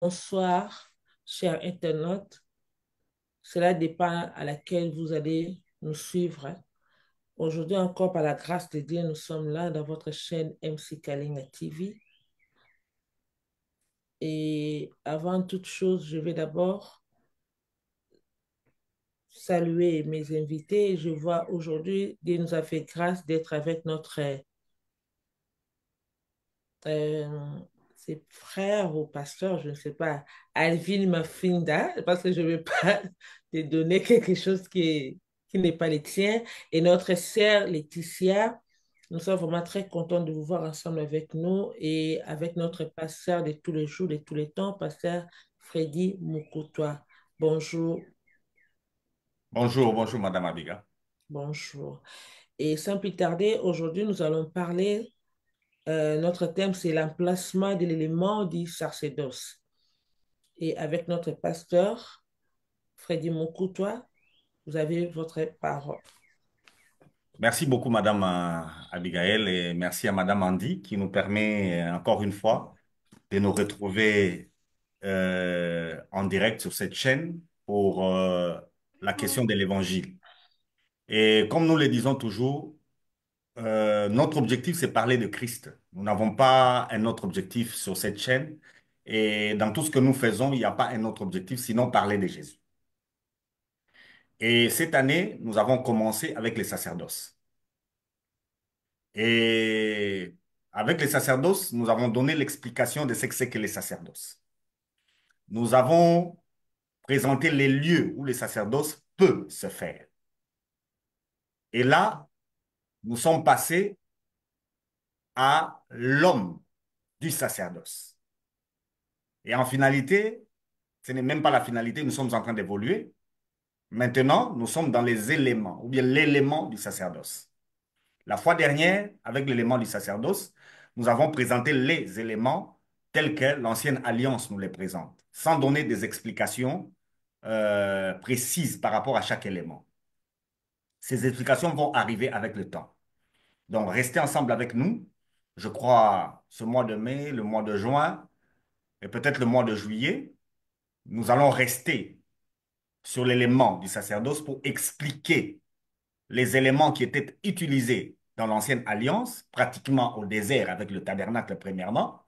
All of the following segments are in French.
Bonsoir, chers internautes. Cela dépend à laquelle vous allez nous suivre. Aujourd'hui encore, par la grâce de Dieu, nous sommes là dans votre chaîne MC Kalinga TV. Et avant toute chose, je vais d'abord saluer mes invités. Je vois aujourd'hui, Dieu nous a fait grâce d'être avec notre euh, ses frères ou pasteurs, je ne sais pas, Alvin Mafinda, parce que je ne veux pas te donner quelque chose qui n'est pas le tien, et notre sœur Laetitia. Nous sommes vraiment très contents de vous voir ensemble avec nous et avec notre pasteur de tous les jours, de tous les temps, pasteur Freddy Mukutoa. Bonjour, Bonjour, bonjour Madame Abiga. bonjour. Et sans plus tarder, aujourd'hui, nous allons parler, notre thème, c'est l'emplacement de l'élément du sacerdoce. Et avec notre pasteur, Freddy Moukoutoua, vous avez votre parole. Merci beaucoup Madame Abigail et merci à Madame Andy qui nous permet encore une fois de nous retrouver en direct sur cette chaîne pour la question de l'Évangile. Et comme nous le disons toujours, notre objectif c'est parler de Christ. Nous n'avons pas un autre objectif sur cette chaîne et dans tout ce que nous faisons, il n'y a pas un autre objectif sinon parler de Jésus. Et cette année, nous avons commencé avec les sacerdoces. Et avec les sacerdoces, nous avons donné l'explication de ce que c'est que les sacerdoces. Nous avons présenté les lieux où les sacerdoces peuvent se faire. Et là, nous sommes passés à l'homme du sacerdoce. Et en finalité, ce n'est même pas la finalité, nous sommes en train d'évoluer. Maintenant, nous sommes dans les éléments, ou bien l'élément du sacerdoce. La fois dernière, avec l'élément du sacerdoce, nous avons présenté les éléments tels que l'ancienne alliance nous les présente, sans donner des explications précises par rapport à chaque élément. Ces explications vont arriver avec le temps. Donc, restez ensemble avec nous. Je crois ce mois de mai, le mois de juin et peut-être le mois de juillet, nous allons rester sur l'élément du sacerdoce pour expliquer les éléments qui étaient utilisés dans l'ancienne alliance, pratiquement au désert avec le tabernacle premièrement,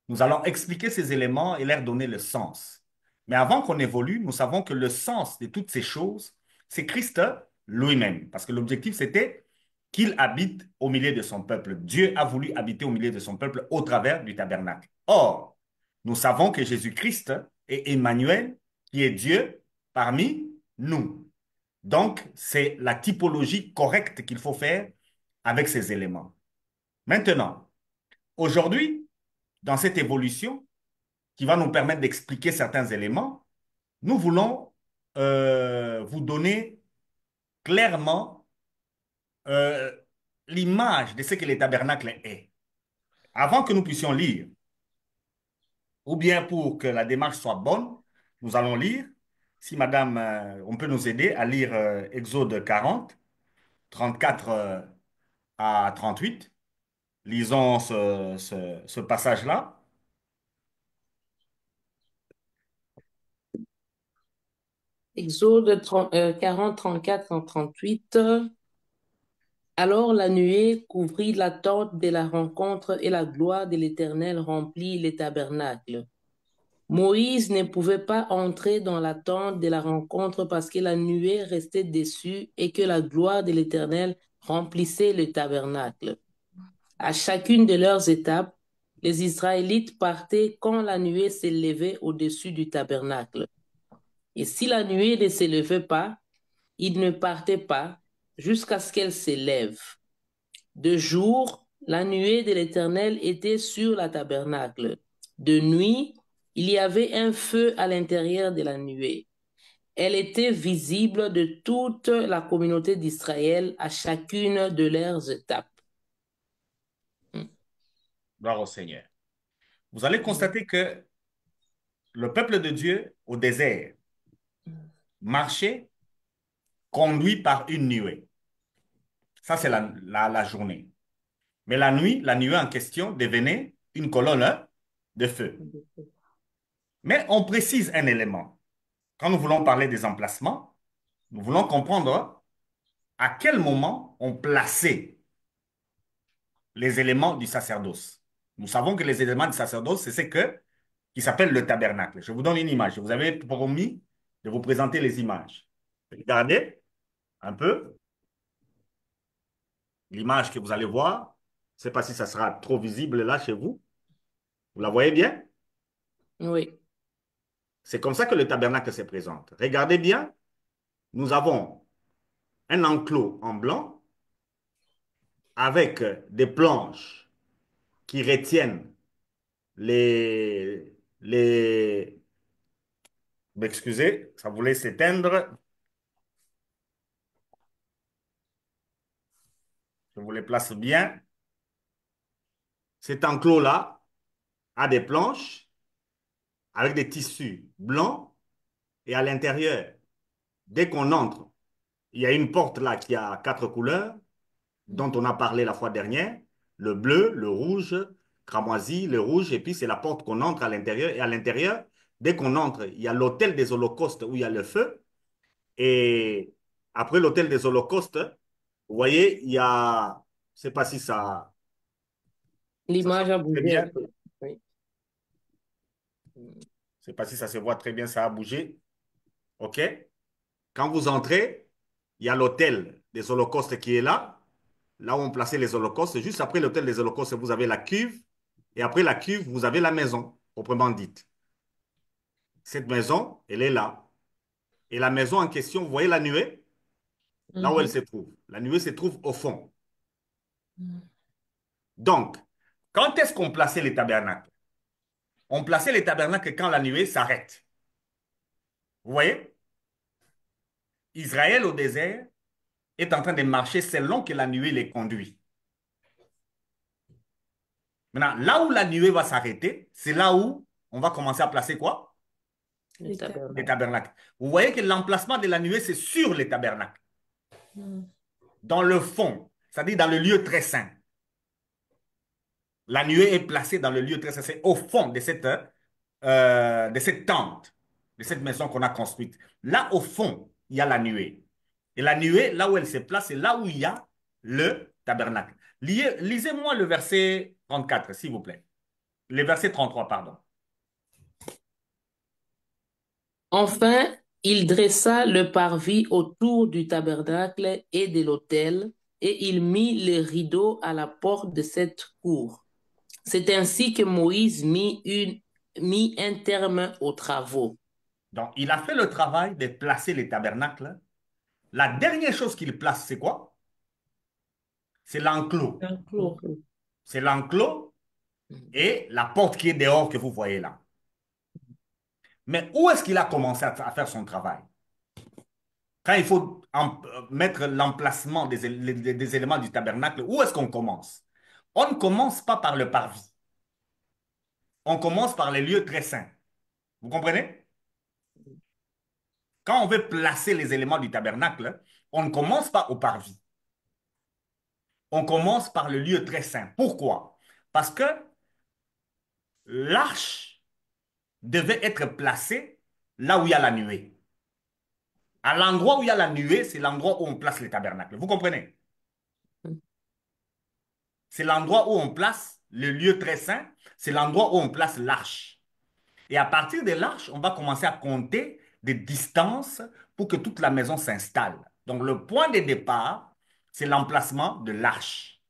nous allons expliquer ces éléments et leur donner le sens. Mais avant qu'on évolue, nous savons que le sens de toutes ces choses, c'est Christ lui-même. Parce que l'objectif, c'était qu'il habite au milieu de son peuple. Dieu a voulu habiter au milieu de son peuple au travers du tabernacle. Or, nous savons que Jésus-Christ est Emmanuel, qui est Dieu parmi nous. Donc, c'est la typologie correcte qu'il faut faire avec ces éléments. Maintenant, aujourd'hui, dans cette évolution qui va nous permettre d'expliquer certains éléments, nous voulons vous donner clairement euh, l'image de ce que le tabernacle est. Avant que nous puissions lire, ou bien pour que la démarche soit bonne, nous allons lire, si madame, on peut nous aider à lire Exode 40, 34 à 38. Lisons ce passage-là. Exode 40, 34 en 38. Alors la nuée couvrit la tente de la rencontre et la gloire de l'Éternel remplit les tabernacles. Moïse ne pouvait pas entrer dans la tente de la rencontre parce que la nuée restait dessus et que la gloire de l'Éternel remplissait le tabernacle. À chacune de leurs étapes, les Israélites partaient quand la nuée s'élevait au-dessus du tabernacle. Et si la nuée ne s'élevait pas, ils ne partaient pas jusqu'à ce qu'elle s'élève. De jour, la nuée de l'Éternel était sur la tabernacle. De nuit, il y avait un feu à l'intérieur de la nuée. Elle était visible de toute la communauté d'Israël à chacune de leurs étapes. Gloire au Seigneur. Vous allez constater que le peuple de Dieu au désert marchait conduit par une nuée. Ça, c'est la journée. Mais la nuit en question devenait une colonne de feu. Mais on précise un élément. Quand nous voulons parler des emplacements, nous voulons comprendre à quel moment on plaçait les éléments du sacerdoce. Nous savons que les éléments du sacerdoce, c'est ce qui s'appelle le tabernacle. Je vous donne une image. Je vous avais promis de vous présenter les images. Regardez un peu l'image que vous allez voir. Je ne sais pas si ça sera trop visible là chez vous. Vous la voyez bien? Oui. C'est comme ça que le tabernacle se présente. Regardez bien, nous avons un enclos en blanc avec des planches qui retiennent les... M'excusez, ça voulait s'éteindre. Je vous les place bien. Cet enclos-là a des planches avec des tissus blancs et à l'intérieur, dès qu'on entre, il y a une porte là qui a 4 couleurs dont on a parlé la fois dernière. Le bleu, le rouge, cramoisi, le rouge, et puis c'est la porte qu'on entre à l'intérieur. Et à l'intérieur, dès qu'on entre, il y a l'autel des holocaustes où il y a le feu. Et après l'autel des holocaustes, vous voyez, il y a, je ne sais pas si ça se L'image a voit très bougé un bien. peu. Oui. Je ne sais pas si ça se voit très bien, ça a bougé. OK? Quand vous entrez, il y a l'autel des holocaustes qui est là où on plaçait les holocaustes. Juste après l'autel des holocaustes, vous avez la cuve. Et après la cuve, vous avez la maison, proprement dite. Cette maison, elle est là. Et la maison en question, vous voyez la nuée, là où elle Mhm. se trouve. La nuée se trouve au fond. Donc, quand est-ce qu'on plaçait les tabernacles? On plaçait les tabernacles quand la nuée s'arrête. Vous voyez? Israël au désert est en train de marcher selon que la nuée les conduit. Maintenant, là où la nuée va s'arrêter, c'est là où on va commencer à placer quoi? Le Les Les tabernacle. tabernacles. Vous voyez que l'emplacement de la nuée, c'est sur les tabernacles, dans le fond, c'est-à-dire dans le lieu très saint. La nuée est placée dans le lieu très saint, c'est au fond de cette tente, de cette maison qu'on a construite. Là, au fond, il y a la nuée. Et la nuée, là où elle se place, c'est là où il y a le tabernacle. Lisez-moi le verset 34, s'il vous plaît. Le verset 33, pardon. Enfin, il dressa le parvis autour du tabernacle et de l'autel, et il mit les rideaux à la porte de cette cour. C'est ainsi que Moïse mit un terme aux travaux. Donc, il a fait le travail de placer les tabernacles. La dernière chose qu'il place, c'est quoi? C'est l'enclos. enclos. Mhm. C'est l'enclos et la porte qui est dehors que vous voyez là. Mais où est-ce qu'il a commencé à faire son travail? Quand il faut mettre l'emplacement des éléments du tabernacle, où est-ce qu'on commence? On ne commence pas par le parvis. On commence par les lieux très saints. Vous comprenez? Quand on veut placer les éléments du tabernacle, on ne commence pas au parvis. On commence par le lieu très saint. Pourquoi? Parce que l'arche devait être placée là où il y a la nuée. À l'endroit où il y a la nuée, c'est l'endroit où on place les tabernacles. Vous comprenez? C'est l'endroit où on place le lieu très saint, c'est l'endroit où on place l'arche. Et à partir de l'arche, on va commencer à compter des distances pour que toute la maison s'installe. Donc le point de départ, c'est l'emplacement de l'arche.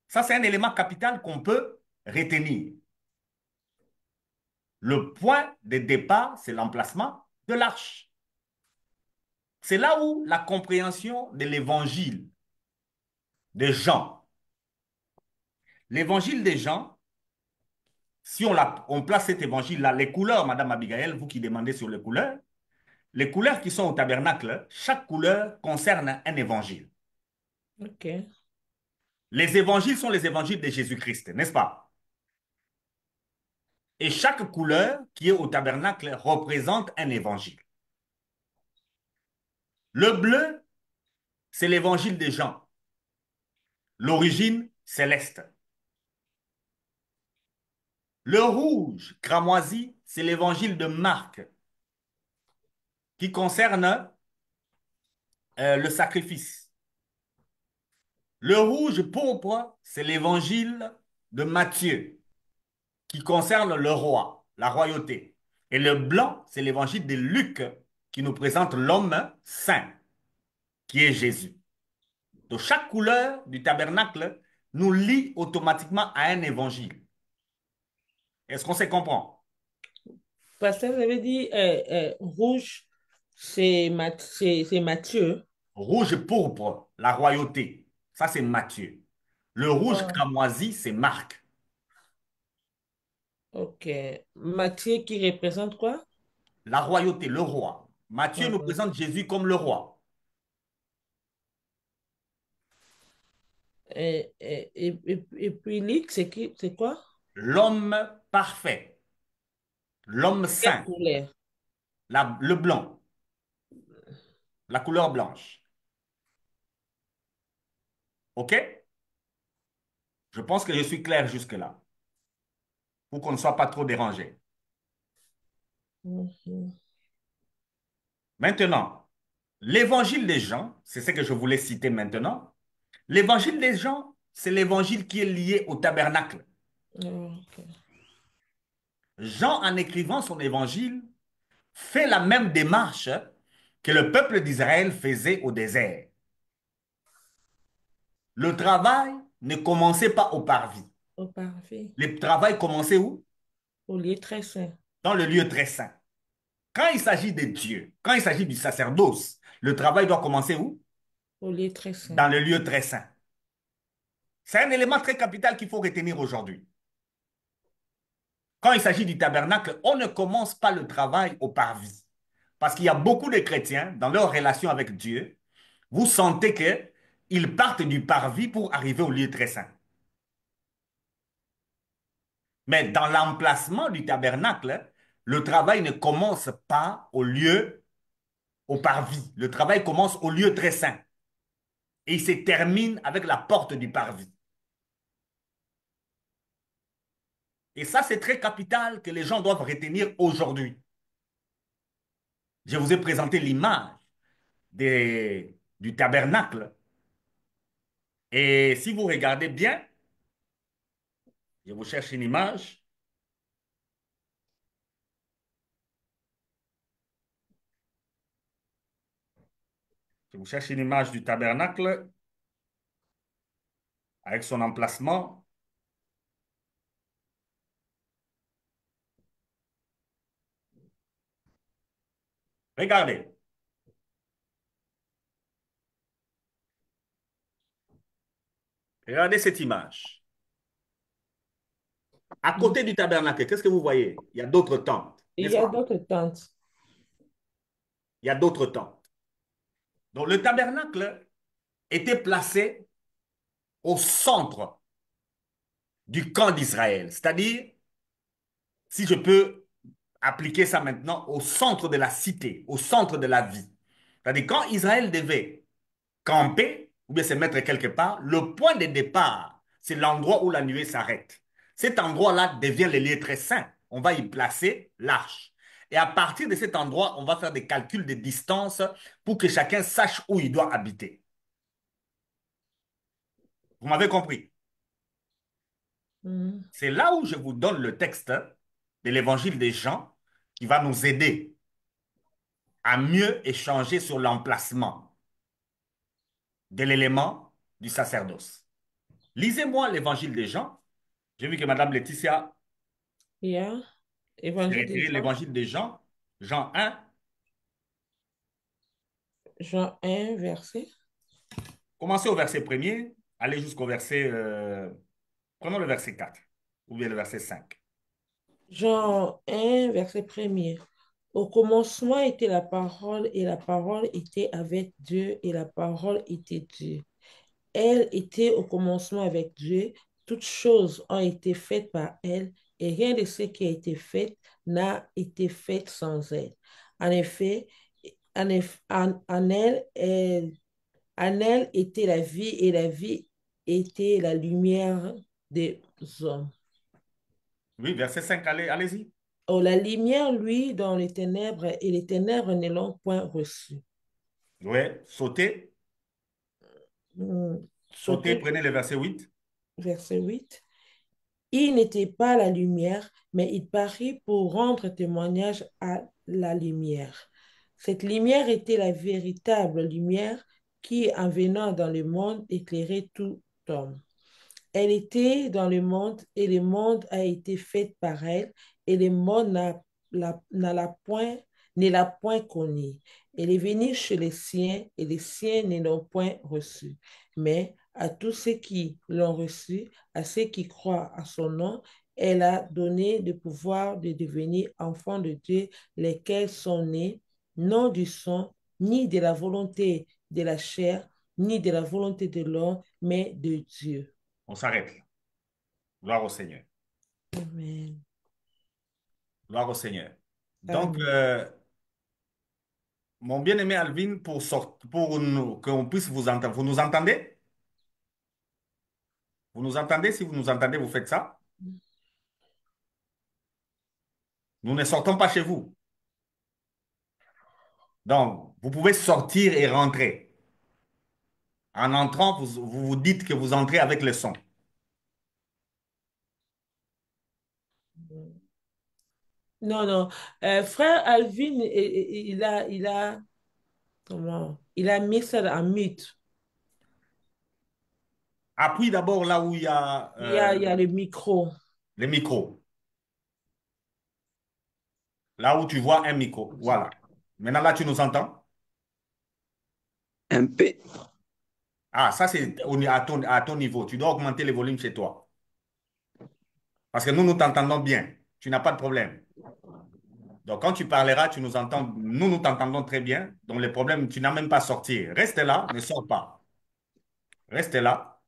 Ça, c'est un élément capital qu'on peut retenir. Le point de départ, c'est l'emplacement de l'arche. C'est là où la compréhension de l'évangile de Jean. L'évangile de Jean, si on place cet évangile-là, les couleurs, Madame Abigail, vous qui demandez sur les couleurs qui sont au tabernacle, chaque couleur concerne un évangile. Ok. Les évangiles sont les évangiles de Jésus-Christ, n'est-ce pas? Et chaque couleur qui est au tabernacle représente un évangile. Le bleu, c'est l'évangile de Jean, l'origine céleste. Le rouge cramoisi, c'est l'évangile de Marc qui concerne le sacrifice. Le rouge pourpre, c'est l'évangile de Matthieu qui concerne le roi, la royauté. Et le blanc, c'est l'évangile de Luc qui nous présente l'homme saint, qui est Jésus. Donc chaque couleur du tabernacle nous lie automatiquement à un évangile. Est-ce qu'on se comprend? Parce que vous avez dit rouge, c'est Matthieu. Rouge pourpre, la royauté. Ça, c'est Matthieu. Le rouge Ah, cramoisi, c'est Marc. ok. Matthieu qui représente quoi? La royauté, le roi. Matthieu nous Mhm. présente Jésus comme le roi. Et puis Luc, c'est qui, c'est quoi? L'homme parfait. L'homme Quelle saint. couleur? Le blanc. La couleur blanche. OK? Je pense que je suis clair jusque-là. Pour qu'on ne soit pas trop dérangé. Mhm. Maintenant, l'évangile des Jean, c'est ce que je voulais citer maintenant. L'évangile des Jean, c'est l'évangile qui est lié au tabernacle. Ok. Jean, en écrivant son évangile, fait la même démarche que le peuple d'Israël faisait au désert. Le travail ne commençait pas au parvis. Au parfait. Le travail commençait où? Au lieu très saint. Dans le lieu très saint. Quand il s'agit de Dieu, quand il s'agit du sacerdoce, le travail doit commencer où? Au lieu très saint. Dans le lieu très saint. C'est un élément très capital qu'il faut retenir aujourd'hui. Quand il s'agit du tabernacle, on ne commence pas le travail au parvis. Parce qu'il y a beaucoup de chrétiens, dans leur relation avec Dieu, vous sentez qu'ils partent du parvis pour arriver au lieu très saint. Mais dans l'emplacement du tabernacle, le travail ne commence pas au parvis. Le travail commence au lieu très saint. Et il se termine avec la porte du parvis. Et ça, c'est très capital que les gens doivent retenir aujourd'hui. Je vous ai présenté l'image du tabernacle. Et si vous regardez bien, je vous cherche une image. Je vous cherche une image du tabernacle avec son emplacement. Regardez. Regardez cette image. À Mhm. côté du tabernacle, qu'est-ce que vous voyez? Il y a d'autres tentes, Il n'est-ce y a pas? d'autres tentes. Il y a d'autres tentes. Donc le tabernacle était placé au centre du camp d'Israël. C'est-à-dire, si je peux appliquer ça maintenant, au centre de la cité, au centre de la vie. C'est-à-dire, quand Israël devait camper ou bien se mettre quelque part, le point de départ, c'est l'endroit où la nuée s'arrête. Cet endroit-là devient le lieu très saint. On va y placer l'arche. Et à partir de cet endroit, on va faire des calculs de distance pour que chacun sache où il doit habiter. Vous m'avez compris? Mhm. C'est là où je vous donne le texte de l'évangile des Jean qui va nous aider à mieux échanger sur l'emplacement de l'élément du sacerdoce. Lisez-moi l'évangile des Jean. J'ai vu que Madame Laetitia Il y a s'est Évangile de retirée Jean, l'évangile des Jean, Jean 1. Jean 1, verset. Commencez au verset premier, allez jusqu'au verset, prenons le verset 4 ou bien le verset 5. Jean 1, verset premier. Au commencement était la parole, et la parole était avec Dieu, et la parole était Dieu. Elle était au commencement avec Dieu. Toutes choses ont été faites par elle, et rien de ce qui a été fait n'a été fait sans elle. En effet, en elle était la vie, et la vie était la lumière des hommes. Oui, verset 5, allez-y. Oh, la lumière, lui, dans les ténèbres, et les ténèbres ne l'ont point reçu. Oui, sautez, sautez, Sauter, prenez le verset 8. verset 8. Il n'était pas la lumière, mais il parut pour rendre témoignage à la lumière. Cette lumière était la véritable lumière qui, en venant dans le monde, éclairait tout homme. Elle était dans le monde et le monde a été fait par elle et le monde n'a la point, ne l'a point connue. Elle est venue chez les siens et les siens ne l'ont point reçue. Mais à tous ceux qui l'ont reçue, à ceux qui croient à son nom, elle a donné le pouvoir de devenir enfants de Dieu, lesquels sont nés, non du sang, ni de la volonté de la chair, ni de la volonté de l'homme, mais de Dieu. On s'arrête là. Gloire au Seigneur. Amen. Gloire au Seigneur. Donc, Amen. mon bien-aimé Alvin, pour qu'on puisse vous entendre, vous nous entendez? Vous nous entendez? Si vous nous entendez, vous faites ça. Nous ne sortons pas chez vous. Donc, vous pouvez sortir et rentrer. En entrant, vous vous dites que vous entrez avec le son. Non, non. Frère Alvin, comment? Il a mis ça en mute. Appuie d'abord là où il y a Il y a le micro. le micro. Là où tu vois un micro. Voilà. Maintenant, là, tu nous entends? Un peu. Ah, ça, c'est à ton niveau. Tu dois augmenter le volume chez toi. Parce que nous t'entendons bien. Tu n'as pas de problème. Donc, quand tu parleras, tu nous entends. Nous t'entendons très bien. Donc, le problème, tu n'as même pas à sortir. Reste là, ne sors pas. Reste là.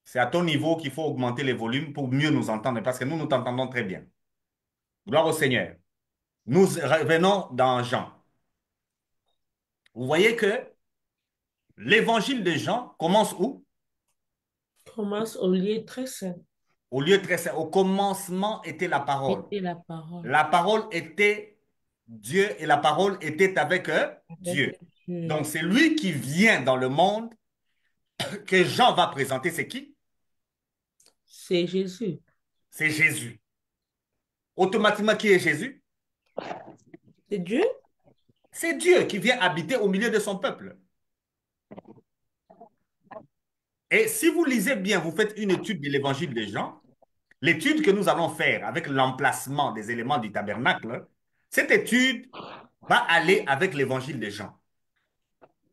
C'est à ton niveau qu'il faut augmenter les volumes pour mieux nous entendre. Parce que nous t'entendons très bien. Gloire au Seigneur. Nous revenons dans Jean. Vous voyez que l'évangile de Jean commence où? Commence au lieu très simple. Au lieu très simple. Au commencement était la parole. Était la parole. La parole était Dieu et la parole était avec Avec Dieu. Dieu. Donc c'est lui qui vient dans le monde que Jean va présenter. C'est qui? C'est Jésus. C'est Jésus. Automatiquement, qui est Jésus? C'est Dieu? C'est Dieu qui vient habiter au milieu de son peuple. Et si vous lisez bien, vous faites une étude de l'évangile de Jean, l'étude que nous allons faire avec l'emplacement des éléments du tabernacle, cette étude va aller avec l'évangile de Jean.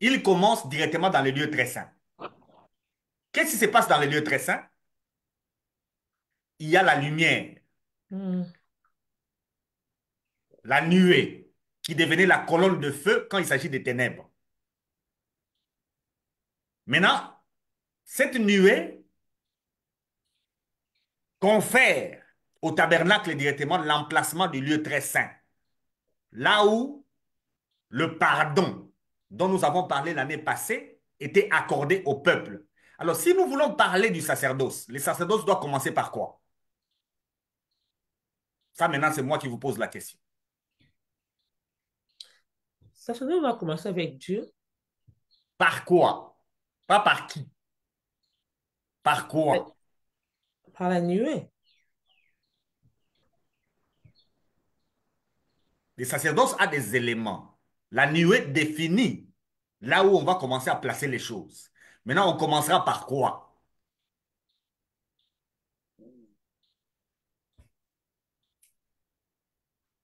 Il commence directement dans les lieux très saints. Qu'est-ce qui se passe dans les lieux très saints? Il y a la lumière, Hmm. la nuée, qui devenait la colonne de feu quand il s'agit des ténèbres. Maintenant, cette nuée confère au tabernacle directement l'emplacement du lieu très saint, là où le pardon dont nous avons parlé l'année passée était accordé au peuple. Alors, si nous voulons parler du sacerdoce, le sacerdoce doit commencer par quoi? Ça, maintenant, c'est moi qui vous pose la question. Ça se va commencer avec Dieu. Par quoi? Pas par qui? Par Ouais. quoi? Par la nuée. Le sacerdoce a des éléments. La nuée définit là où on va commencer à placer les choses. Maintenant, on commencera par quoi?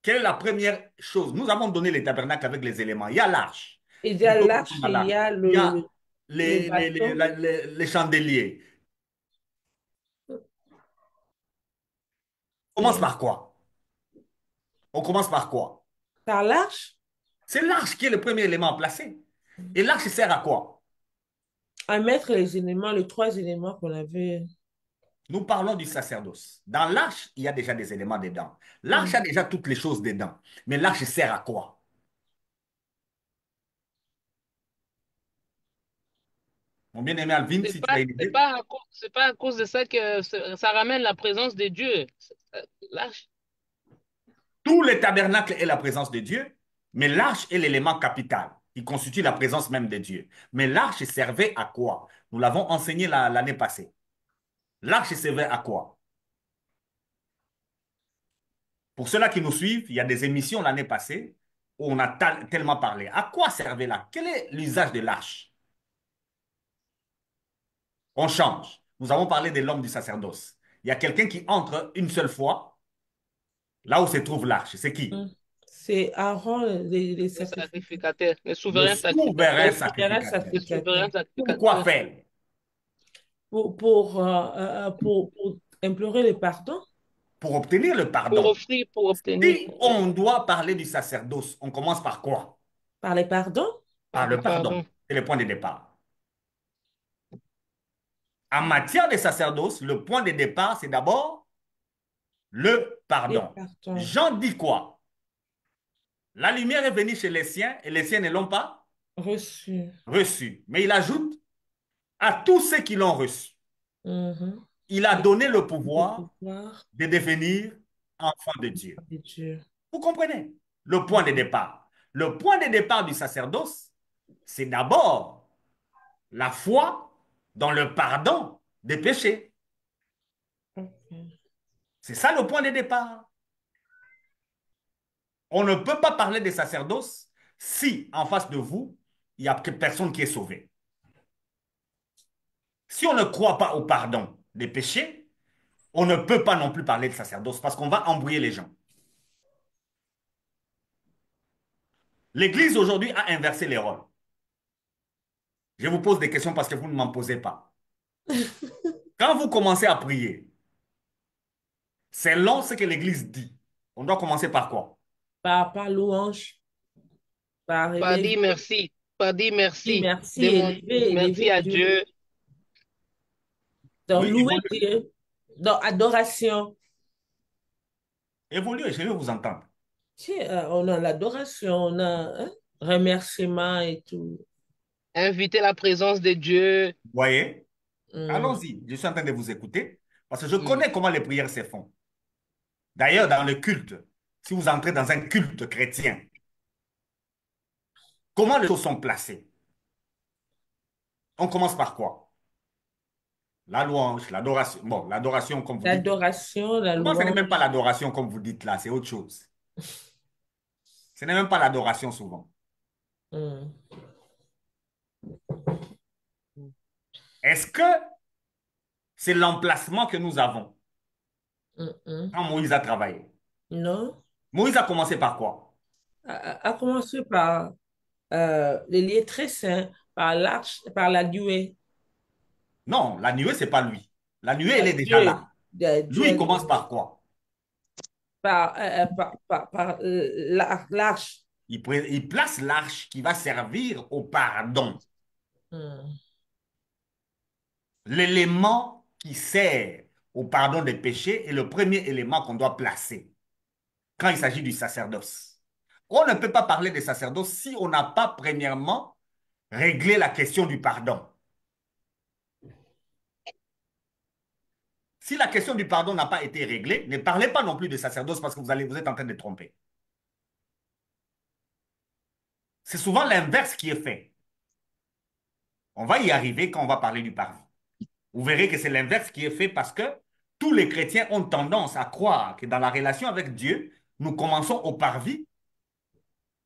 Quelle est la première chose? Nous avons donné les tabernacles avec les éléments. Il y a l'arche. Il y Il a faut qu'on l'arche, à il y l'arche. a Il y a le bâton. les chandeliers. On commence Et par quoi? On commence par quoi? par l'arche, C'est l'arche qui est le premier élément à placer. Et l'arche sert à quoi? à mettre les éléments, les trois éléments qu'on avait. Nous parlons du sacerdoce. Dans l'arche, il y a déjà des éléments dedans. L'arche a Hmm. déjà toutes les choses dedans. Mais l'arche sert à quoi? Mon bien-aimé Alvin, si tu as une idée. C'est pas à cause de ça que ça ramène la présence de Dieu. L'arche, Tout le tabernacle est la présence de Dieu, mais l'arche est l'élément capital qui constitue la présence même de Dieu. Mais l'arche servait à quoi? Nous l'avons enseigné l'année passée. L'arche servait à quoi? Pour ceux-là qui nous suivent, il y a des émissions l'année passée où on a tellement parlé. À quoi servait l'arche? Quel est l'usage de l'arche? On change. Nous avons parlé de l'homme du sacerdoce. Il y a quelqu'un qui entre une seule fois là où se trouve l'arche. C'est qui? Mm. C'est Aaron, les le sacrificateurs, sacrificateur, le Le souverain souverain les sacrificateur, souverains sacrificateur. le sacrificateurs, souverain Pourquoi sacrificateur. faire? pour implorer le pardon Pour obtenir le pardon. Pour obtenir Si on doit parler du sacerdoce, on commence par quoi? par les pardons. Par le le pardon. pardon. C'est le point de départ. En matière de sacerdoce, le point de départ, c'est d'abord le Les pardon. pardons Jean dit quoi? La lumière est venue chez les siens et les siens ne l'ont pas reçus. reçue. Mais il ajoute à tous ceux qui l'ont reçu, Mhm. il a Et donné le le pouvoir pouvoir de devenir enfant de Dieu. de Dieu. Vous comprenez? Le point de départ. Le point de départ du sacerdoce, c'est d'abord la foi dans le pardon des péchés. Ok. C'est ça le point de départ. On ne peut pas parler des sacerdoces si en face de vous, il n'y a que personne qui est sauvé. Si on ne croit pas au pardon des péchés, on ne peut pas non plus parler de sacerdoce parce qu'on va embrouiller les gens. L'Église aujourd'hui a inversé les rôles. Je vous pose des questions parce que vous ne m'en posez pas. Quand vous commencez à prier, selon ce que l'Église dit, on doit commencer par quoi? Par louange, par Pas élever, dire merci, pas dire dire merci, merci, demander merci élever à Dieu, Dieu. donc Oui, louer évoluez, Dieu, donc adoration. évoluez, je vais vous entendre. Tu sais, on a l'adoration, on a remerciement et tout. Inviter la présence de Dieu. Vous voyez? Mm. Allons-y, je suis en train de vous écouter parce que je Mm. connais comment les prières se font. D'ailleurs, dans le culte, si vous entrez dans un culte chrétien, comment les choses sont placées? On commence par quoi? La louange, l'adoration. Bon, l'adoration, comme vous dites. L'adoration, la Souvent, ce n'est même pas louange. l'adoration, comme vous dites là, c'est autre chose. Ce n'est même pas l'adoration souvent. Mm. Est-ce que c'est l'emplacement que nous avons Mm, mm. quand Moïse a travaillé? Non, Moïse a commencé par quoi? à commencer par les lieux très saints, par l'arche, par la nuée. Non, la nuée, c'est pas lui. La nuée, elle est déjà Dieu, là. Dieu Lui, il est commence venu par quoi? par l'arche. Il place l'arche qui va servir au pardon. Mm. L'élément qui sert au pardon des péchés est le premier élément qu'on doit placer quand il s'agit du sacerdoce. On ne peut pas parler de sacerdoce si on n'a pas premièrement réglé la question du pardon. Si la question du pardon n'a pas été réglée, ne parlez pas non plus de sacerdoce parce que vous êtes en train de tromper. C'est souvent l'inverse qui est fait. On va y arriver quand on va parler du pardon. Vous verrez que c'est l'inverse qui est fait parce que tous les chrétiens ont tendance à croire que dans la relation avec Dieu, nous commençons au parvis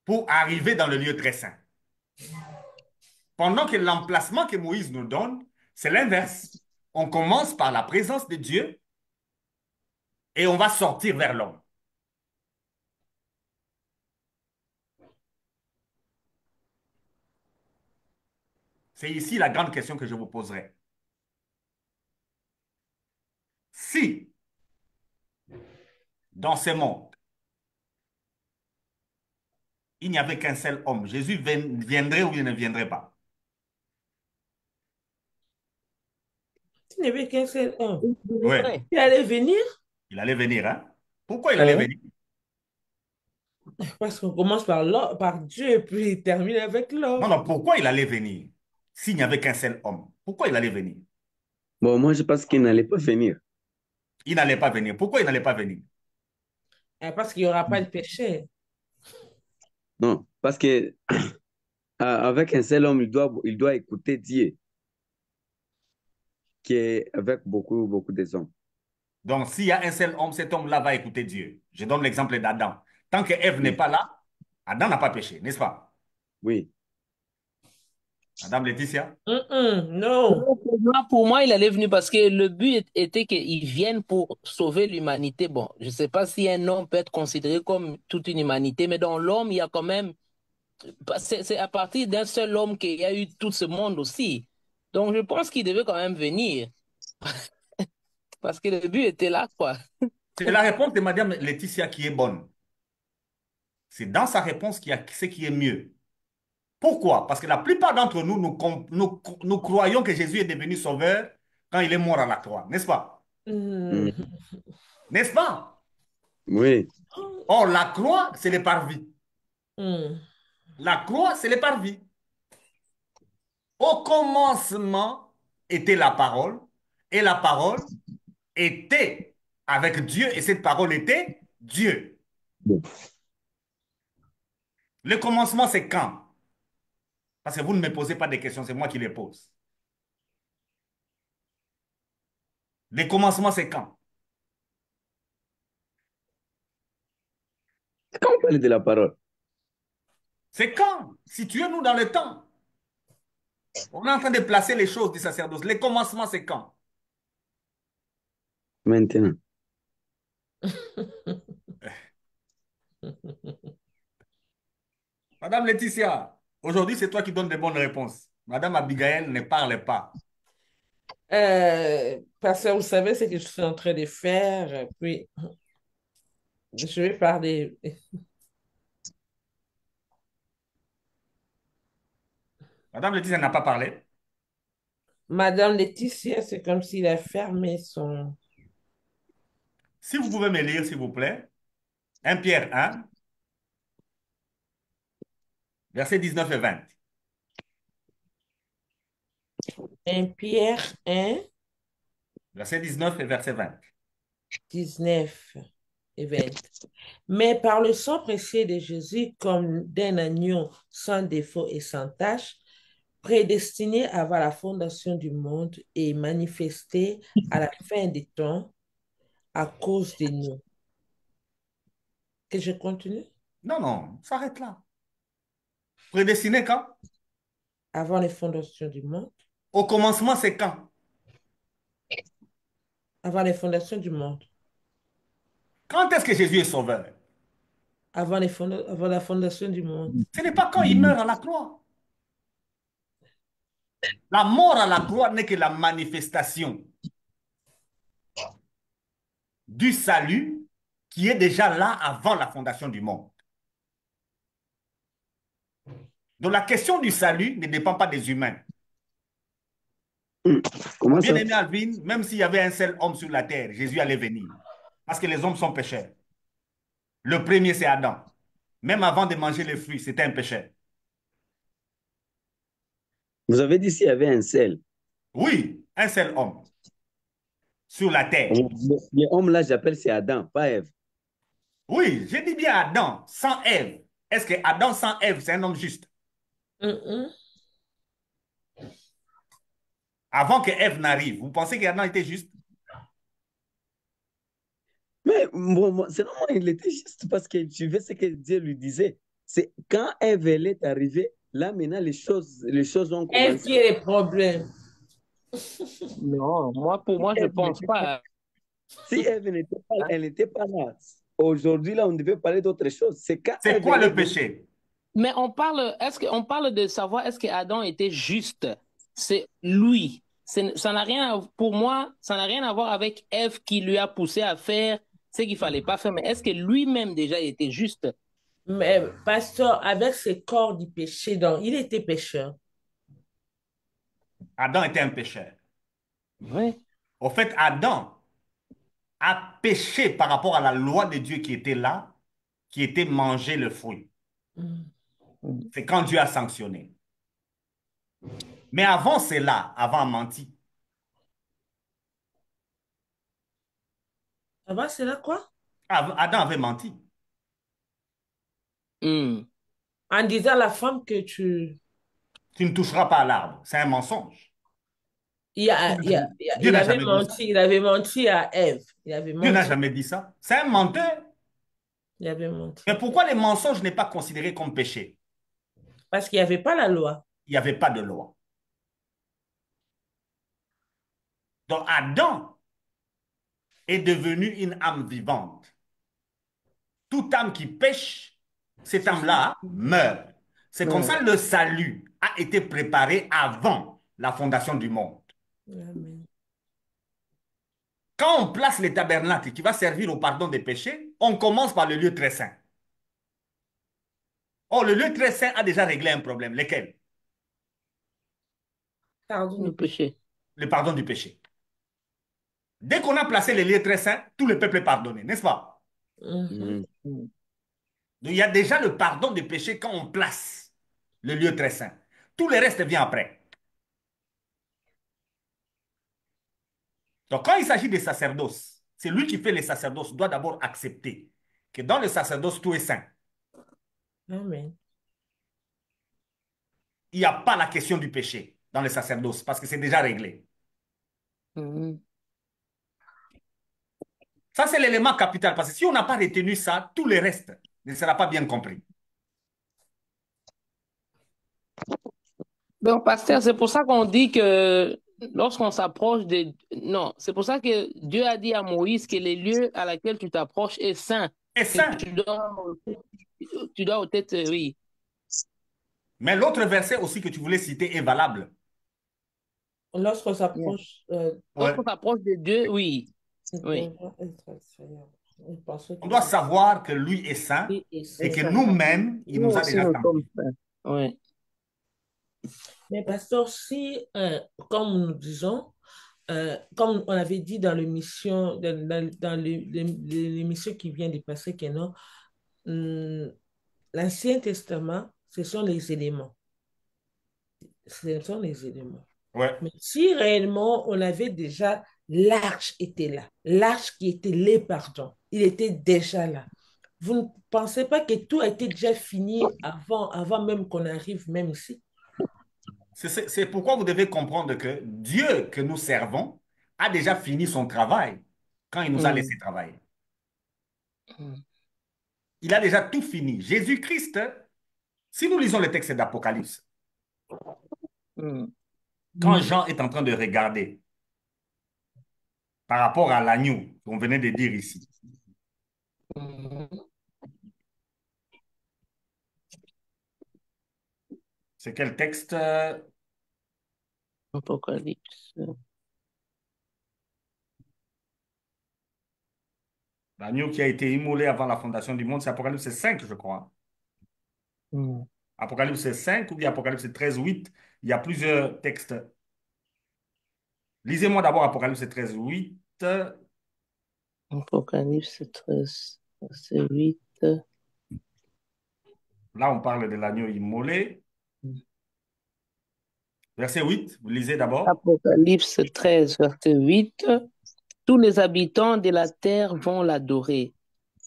pour arriver dans le lieu très saint. Pendant que l'emplacement que Moïse nous donne, c'est l'inverse. On commence par la présence de Dieu et on va sortir vers l'homme. C'est ici la grande question que je vous poserai. Si, dans ce monde, il n'y avait qu'un seul homme, Jésus viendrait ou il ne viendrait pas? Il n'y avait qu'un seul homme. Oui, Il allait venir il allait venir, hein? Pourquoi il allait hein, venir? parce qu'on commence par Dieu, puis il termine avec Non, l'homme. non, pourquoi il allait venir s'il n'y avait qu'un seul homme? Pourquoi il allait venir? Bon, moi, je pense qu'il n'allait pas venir. Il n'allait pas venir. Pourquoi il n'allait pas venir? Parce qu'il n'y aura pas de péché. Non, parce que avec un seul homme, il doit écouter Dieu, qui est avec beaucoup, beaucoup des hommes. Donc, s'il y a un seul homme, cet homme-là va écouter Dieu. Je donne l'exemple d'Adam. Tant que Ève n'est Oui, pas là, Adam n'a pas péché, n'est-ce pas? oui. Madame Laetitia? Non. Pour moi, il allait venir parce que le but était qu'il vienne pour sauver l'humanité. Bon, je ne sais pas si un homme peut être considéré comme toute une humanité, mais dans l'homme, il y a quand même. C'est à partir d'un seul homme qu'il y a eu tout ce monde aussi. Donc, je pense qu'il devait quand même venir parce que le but était là, quoi. C'est la réponse de Madame Laetitia qui est bonne. C'est dans sa réponse qu'il y a ce qui est mieux. Pourquoi? Parce que la plupart d'entre nous, nous croyons que Jésus est devenu sauveur quand il est mort à la croix, n'est-ce pas? Mm. Mm. N'est-ce pas? Oui, Or, la croix, c'est le parvis. Mm. La croix, c'est le parvis. Au commencement était la parole, et la parole était avec Dieu, et cette parole était Dieu. Le commencement, c'est quand? Parce que vous ne me posez pas de questions, c'est moi qui les pose. Le commencement, c'est quand? quand on parle de la parole, C'est quand? Situez-nous dans le temps. On est en train de placer les choses du sacerdoce. Le commencement, c'est quand? maintenant. Madame Laetitia, aujourd'hui, c'est toi qui donnes des bonnes réponses. Madame Abigail ne parle pas. Parce que vous savez ce que je suis en train de faire, puis je vais parler. Madame Laetitia n'a pas parlé. Madame Laetitia, c'est comme s'il a fermé son... Si vous pouvez me lire, s'il vous plaît, 1 Pierre 1, versets 19 et 20. 1 Pierre 1, Verset 19 et verset 20. 19 et 20. Mais par le sang précieux de Jésus, comme d'un agneau sans défaut et sans tache, prédestiné avant la fondation du monde et manifesté à la fin des temps à cause de nous. Que je continue? Non, non, s'arrête là. Prédestiné quand? Avant les fondations du monde. Au commencement, c'est quand? Avant les fondations du monde. Quand est-ce que Jésus est sauveur? Avant la fondation du monde. Ce n'est pas quand il meurt à la croix. La mort à la croix n'est que la manifestation du salut qui est déjà là avant la fondation du monde. Donc la question du salut ne dépend pas des humains. Mon Comment ça? bien-aimé Alvin, même s'il y avait un seul homme sur la terre, Jésus allait venir. Parce que les hommes sont pécheurs. Le premier, c'est Adam. Même avant de manger les fruits, c'était un pécheur. Vous avez dit s'il y avait un seul. Oui, un seul homme sur la terre. L'homme là, j'appelle c'est Adam, pas Ève. Oui, je dis bien Adam, sans Ève. Est-ce que Adam sans Ève, c'est un homme juste? Mm-mm. Avant que Ève n'arrive, vous pensez qu'Adam était juste? Mais bon, selon moi, il était juste parce que tu veux ce que Dieu lui disait. C'est quand Ève elle est arrivée, là maintenant les choses ont Est-ce commencé. qu'il y a des problèmes? Non, pour moi, je Ève pense n'était pas- pas. Si Ève n'était pas, elle n'était pas là. Aujourd'hui, là, on devait parler d'autre chose. C'est quand C'est Ève quoi elle est le venue. péché? Mais est-ce qu'on parle de savoir est-ce que Adam était juste? C'est lui. Ça n'a rien pour moi, ça n'a rien à voir avec Ève qui lui a poussé à faire ce qu'il fallait pas faire. Mais est-ce que lui-même déjà était juste? Mais pasteur, avec ses corps du péché, donc il était pécheur. Adam était un pécheur. Oui. Au fait, Adam a péché par rapport à la loi de Dieu qui était là, qui était manger le fruit. Mm. C'est quand Dieu a sanctionné. Mais avant cela, avant a menti. Avant, c'est là quoi? Adam avait menti. Hmm. En disant à la femme que tu... Tu ne toucheras pas à l'arbre. C'est un mensonge. Dieu Il n'a avait jamais dit ça. menti, il avait menti à Ève. Il avait Dieu n'a menti, jamais dit ça. C'est un menteur. il avait menti. Mais pourquoi les mensonges n'est pas considéré comme péché? Parce qu'il n'y avait pas la loi. Il n'y avait pas de loi. Donc Adam est devenu une âme vivante. Toute âme qui pêche, cette âme-là meurt. C'est comme Ouais. ça que le salut a été préparé avant la fondation du monde. Amen. Quand on place les tabernacles qui va servir au pardon des péchés, on commence par le lieu très saint. Oh, le lieu très saint a déjà réglé un problème. Lequel? Pardon Le du péché. péché. Le pardon du péché. Dès qu'on a placé les lieux très saints, tout le peuple est pardonné, n'est-ce pas? Mhm. Hmm. Donc, il y a déjà le pardon des péchés quand on place le lieu très saint. Tout le reste vient après. Donc, quand il s'agit des sacerdoces, c'est lui qui fait les sacerdoces, doit d'abord accepter que dans le sacerdoce, tout est saint. Amen. Il n'y a pas la question du péché dans le sacerdoce parce que c'est déjà réglé. Hmm. Ça, c'est l'élément capital parce que si on n'a pas retenu ça, tout le reste ne sera pas bien compris. Donc, pasteur, c'est pour ça qu'on dit que lorsqu'on s'approche de... Non, c'est pour ça que Dieu a dit à Moïse que les lieux à laquelle tu t'approches est saint, Et que saint. tu dois peut-être, oui. Mais l'autre verset aussi que tu voulais citer est valable. Lorsqu'on Yeah. s'approche, Ouais. Lorsqu'on s'approche de Dieu, oui, il oui. devra être extérieur. Parce On que doit savoir que lui est saint lui est et saint. que C'est ça. nous-mêmes, il Nous nous a aussi, déjà nous sommes sanctifiés. saints. Oui. Mais pasteur, si, comme nous disons, comme on avait dit dans l'émission, l'émission qui vient de passer, que non, l'Ancien Testament, ce sont les éléments. Ce sont les éléments. Ouais. Mais si réellement on avait déjà, l'arche était là, l'arche qui était les pardons, il était déjà là. Vous ne pensez pas que tout a été déjà fini avant même qu'on arrive même ici? C'est pourquoi vous devez comprendre que Dieu que nous servons a déjà fini son travail quand il nous a Mm. laissé travailler. Mm. Il a déjà tout fini. Jésus-Christ, si nous lisons le texte d'Apocalypse, Mm. quand Jean est en train de regarder par rapport à l'agneau qu'on venait de dire ici, Mhm. c'est quel texte? Apocalypse. L'agneau qui a été immolé avant la fondation du monde, c'est Apocalypse 5, je crois. Mm. Apocalypse 5 ou bien Apocalypse 13, 8. Il y a plusieurs textes. Lisez-moi d'abord Apocalypse 13, 8. Apocalypse 13, verset 8. Là, on parle de l'agneau immolé. Verset 8, vous lisez d'abord. Apocalypse 13, verset 8. Tous les habitants de la terre vont l'adorer,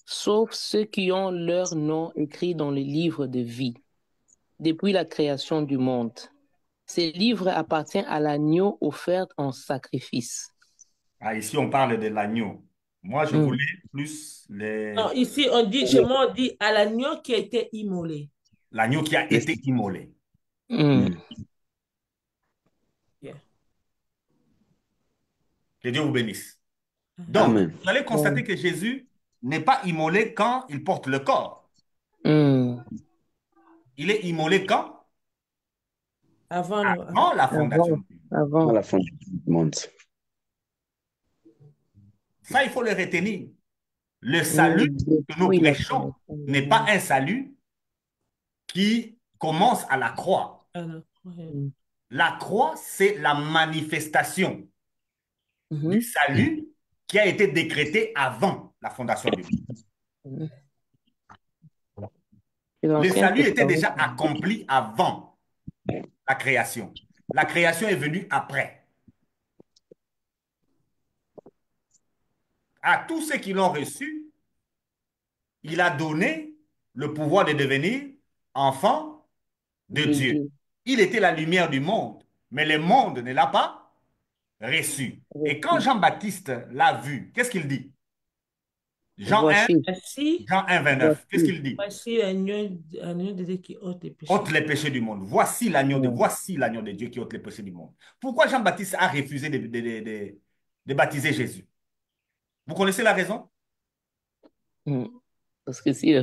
sauf ceux qui ont leur nom écrit dans le livre de vie, depuis la création du monde. Ce livre appartient à l'agneau offert en sacrifice. Ah, ici, on parle de l'agneau. Moi, je Mm. voulais plus Non, ici, on dit, chez moi, on dit à l'agneau qui a été immolé. l'agneau qui a été immolé. Mm. Yeah. Que Dieu vous bénisse. Donc, Amen. vous allez constater que Jésus n'est pas immolé quand il porte le corps. Mm. Il est immolé quand? Avant la fondation Avant, du monde. À avant. la fin du monde. Ça, il faut le retenir. Le Mm. salut que nous Depuis la prêchons création du n'est pas monde. un salut qui commence à la croix. Alors, ouais. Mm. La croix, c'est la manifestation du Mhm. salut qui a été décrété avant la fondation du monde. Mhm. C'est Le l'Ancien salut était Testament. déjà accompli avant la création. La création est venue après. À tous ceux qui l'ont reçu, il a donné le pouvoir de devenir enfant de De Dieu. Dieu. Il était la lumière du monde, mais le monde ne l'a pas reçu. Et quand Reçu. Jean-Baptiste l'a vu, qu'est-ce qu'il dit? Jean 1, Voici, Voici, Jean 1, 29. Qu'est-ce voici. qu'il dit? voici l'agneau de Dieu qui ôte les Ôte péchés. les péchés du monde. Mm, Voici l'agneau de Dieu qui ôte les péchés du monde. Pourquoi Jean-Baptiste a refusé de baptiser Jésus? Vous connaissez la raison? mm. Parce que si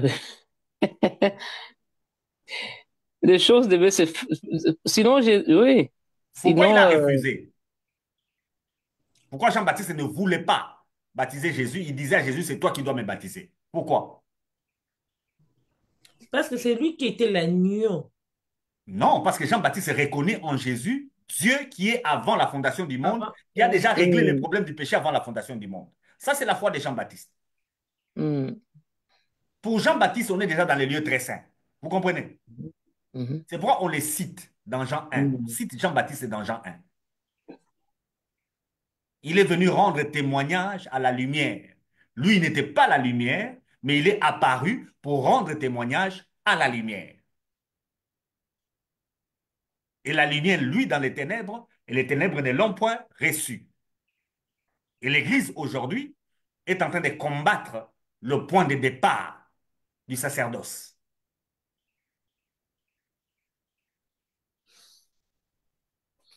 les choses devaient se... Sinon, oui. Pourquoi il Sinon, a refusé? Pourquoi Jean-Baptiste ne voulait pas baptiser Jésus? Il disait à Jésus, c'est toi qui dois me baptiser. Pourquoi? Parce que c'est lui qui était l'agneau. Non, parce que Jean-Baptiste reconnaît en Jésus Dieu qui est avant la fondation du monde, Avant, qui a déjà réglé les mm, problèmes du péché avant la fondation du monde. Ça, c'est la foi de Jean-Baptiste. mm, Pour Jean-Baptiste, on est déjà dans les lieux très saints. Vous comprenez? mhm, C'est pourquoi on les cite dans Jean 1. On mm. cite Jean-Baptiste dans Jean 1. Il est venu rendre témoignage à la lumière. Lui, il n'était pas la lumière, mais il est apparu pour rendre témoignage à la lumière. Et la lumière, lui, dans les ténèbres, et les ténèbres ne l'ont point reçu. Et l'Église, aujourd'hui, est en train de combattre le point de départ du sacerdoce.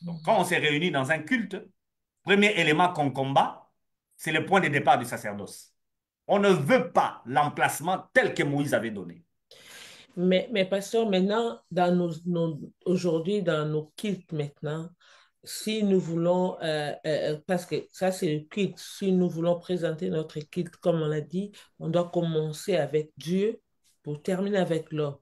Donc, quand on s'est réunis dans un culte, premier élément qu'on combat, c'est le point de départ du sacerdoce. On ne veut pas l'emplacement tel que Moïse avait donné. mais pasteur, maintenant, aujourd'hui, dans nos cultes maintenant, si nous voulons, parce que ça c'est le culte, si nous voulons présenter notre culte, comme on l'a dit, on doit commencer avec Dieu pour terminer avec l'homme.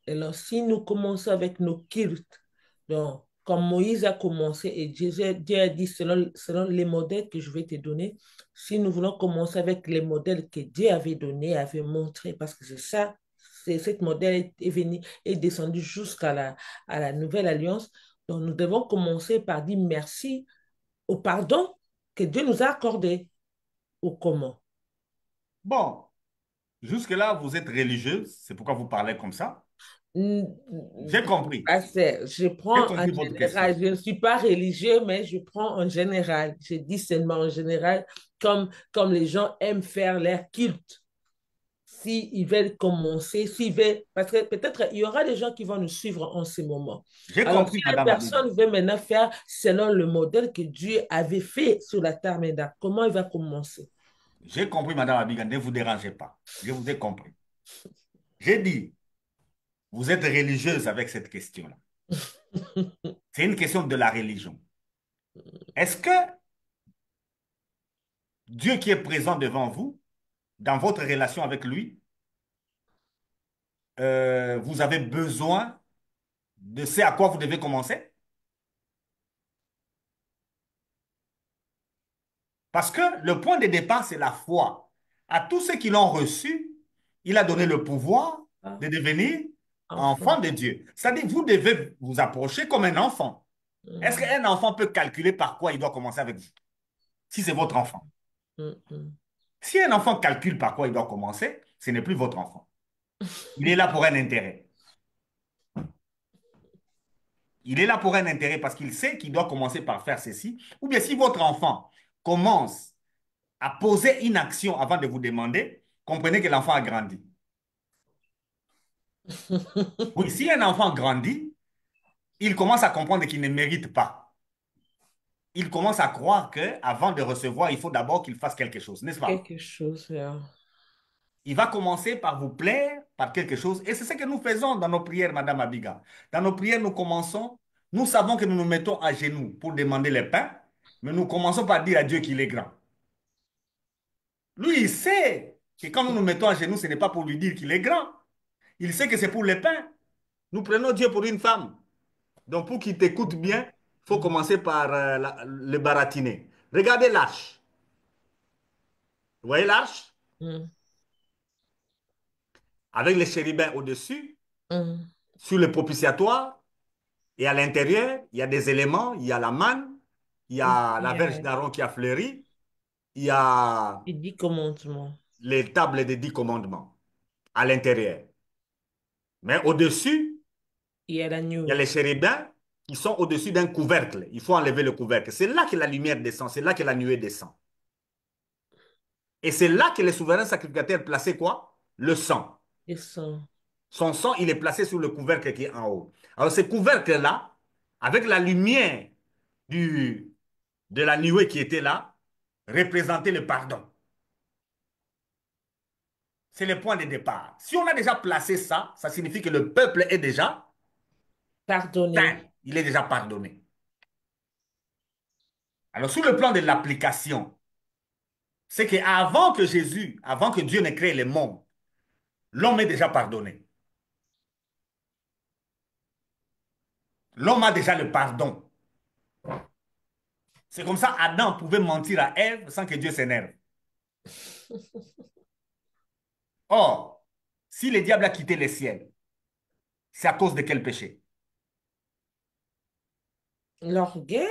Alors, si nous commençons avec nos cultes, donc, comme Moïse a commencé et Dieu a dit selon les modèles que je vais te donner, si nous voulons commencer avec les modèles que Dieu avait donnés, avait montrés, parce que c'est ça, c'est cette modèle est venu, est descendu jusqu'à à la nouvelle alliance. Donc, nous devons commencer par dire merci au pardon que Dieu nous a accordé. Au comment? Bon, jusque-là, vous êtes religieuse, c'est pourquoi vous parlez comme ça. J'ai compris. Je J'ai prends en compris votre question. général, je ne suis pas religieux, mais je prends en général. Je dis seulement en général, comme les gens aiment faire leur culte. S'ils veulent commencer, s'ils veulent, parce que peut-être il y aura des gens qui vont nous suivre en ce moment. J'ai Alors, si compris, la Madame Abiga. personne veut maintenant faire selon le modèle que Dieu avait fait sur la terre, maintenant, comment il va commencer? J'ai compris, Madame Abiga, ne vous dérangez pas. Je vous ai compris. J'ai dit, vous êtes religieuse avec cette question-là. C'est une question de la religion. Est-ce que Dieu qui est présent devant vous, dans votre relation avec lui, vous avez besoin de ce à quoi vous devez commencer? Parce que le point de départ, c'est la foi. À tous ceux qui l'ont reçu, il a donné le pouvoir Ah, de devenir enfant enfant. de Dieu. C'est-à-dire, vous devez vous approcher comme un enfant. Est-ce Mm, qu'un enfant peut calculer par quoi il doit commencer avec vous? Si c'est votre enfant. mm, mm. Si un enfant calcule par quoi il doit commencer, ce n'est plus votre enfant. Il est là pour un intérêt. Il est là pour un intérêt parce qu'il sait qu'il doit commencer par faire ceci. Ou bien si votre enfant commence à poser une action avant de vous demander, comprenez que l'enfant a grandi. Oui, si un enfant grandit, il commence à comprendre qu'il ne mérite pas. Il commence à croire qu'avant de recevoir, il faut d'abord qu'il fasse quelque chose, n'est-ce pas? Quelque chose, là. Il va commencer par vous plaire, par quelque chose. Et c'est ce que nous faisons dans nos prières, Madame Abiga. Dans nos prières, nous commençons, nous savons que nous nous mettons à genoux pour demander le pain, mais nous commençons par dire à Dieu qu'il est grand. Lui, il sait que quand nous nous mettons à genoux, ce n'est pas pour lui dire qu'il est grand. Il sait que c'est pour le pain. Nous prenons Dieu pour une femme. Donc, pour qu'il t'écoute bien, il faut Mm, commencer par le baratiner. Regardez l'arche. Vous voyez l'arche? mm, Avec les chérubins au-dessus, mm, sur le propitiatoire, Et à l'intérieur, il y a des éléments, il y a la manne, il y Il a la y verge a d'Aaron qui a fleuri, il y a les 10 commandements. les tables des 10 commandements à l'intérieur. Mais au-dessus, Il y a il y a les l'agneau. chérubins qui sont au-dessus d'un couvercle. Il faut enlever le couvercle. C'est là que la lumière descend, c'est là que la nuée descend. Et c'est là que les souverains sacrificateurs plaçaient quoi? Le sang. Et sang. Son sang, il est placé sur le couvercle qui est en haut. Alors, ce couvercle-là, avec la lumière du, de la nuée qui était là, représentait le pardon. C'est le point de départ. Si on a déjà placé ça, ça signifie que le peuple est déjà saint. Pardonner. Il est déjà pardonné. Alors, sur le plan de l'application, c'est qu'avant que Jésus, avant que Dieu n'ait créé le monde, l'homme est déjà pardonné. L'homme a déjà le pardon. C'est comme ça Adam pouvait mentir à Ève sans que Dieu s'énerve. Or, si le diable a quitté le ciel, c'est à cause de quel péché? L'orgueil.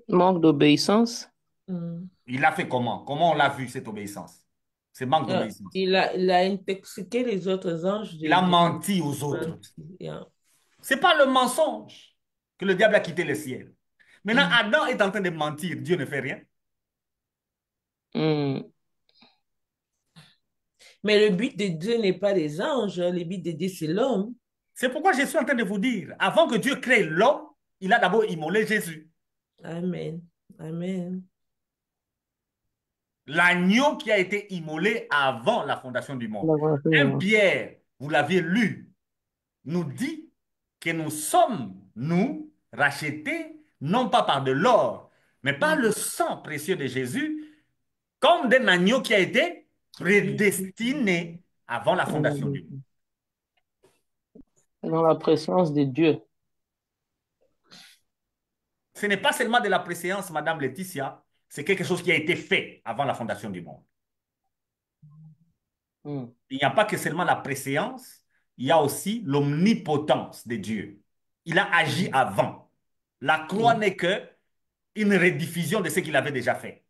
Manque d'obéissance. Hmm. Il l'a fait comment? Comment on l'a vu, cette obéissance? C'est manque d'obéissance. Il a intoxiqué les autres anges Il a menti aux autres. Yeah. Ce n'est pas le mensonge que le diable a quitté le ciel. Maintenant, Hmm. Adam est en train de mentir. Dieu ne fait rien. Hmm. Mais le but de Dieu n'est pas les anges, hein. Le but de Dieu, c'est l'homme. C'est pourquoi je suis en train de vous dire, avant que Dieu crée l'homme, il a d'abord immolé Jésus. Amen. Amen. L'agneau qui a été immolé avant la fondation du monde. La volonté de 1 Dieu. Pierre, vous l'aviez lu, nous dit que nous sommes, nous, rachetés, non pas par de l'or, mais par Hmm. le sang précieux de Jésus, comme d'un agneau qui a été prédestiné avant la fondation du monde. Dans la présence de Dieu. Ce n'est pas seulement de la préséance, Madame Laetitia, c'est quelque chose qui a été fait avant la fondation du monde. Hmm. Il n'y a pas que seulement la préséance, il y a aussi l'omnipotence de Dieu. Il a agi avant. La croix Hmm. n'est que une rediffusion de ce qu'il avait déjà fait.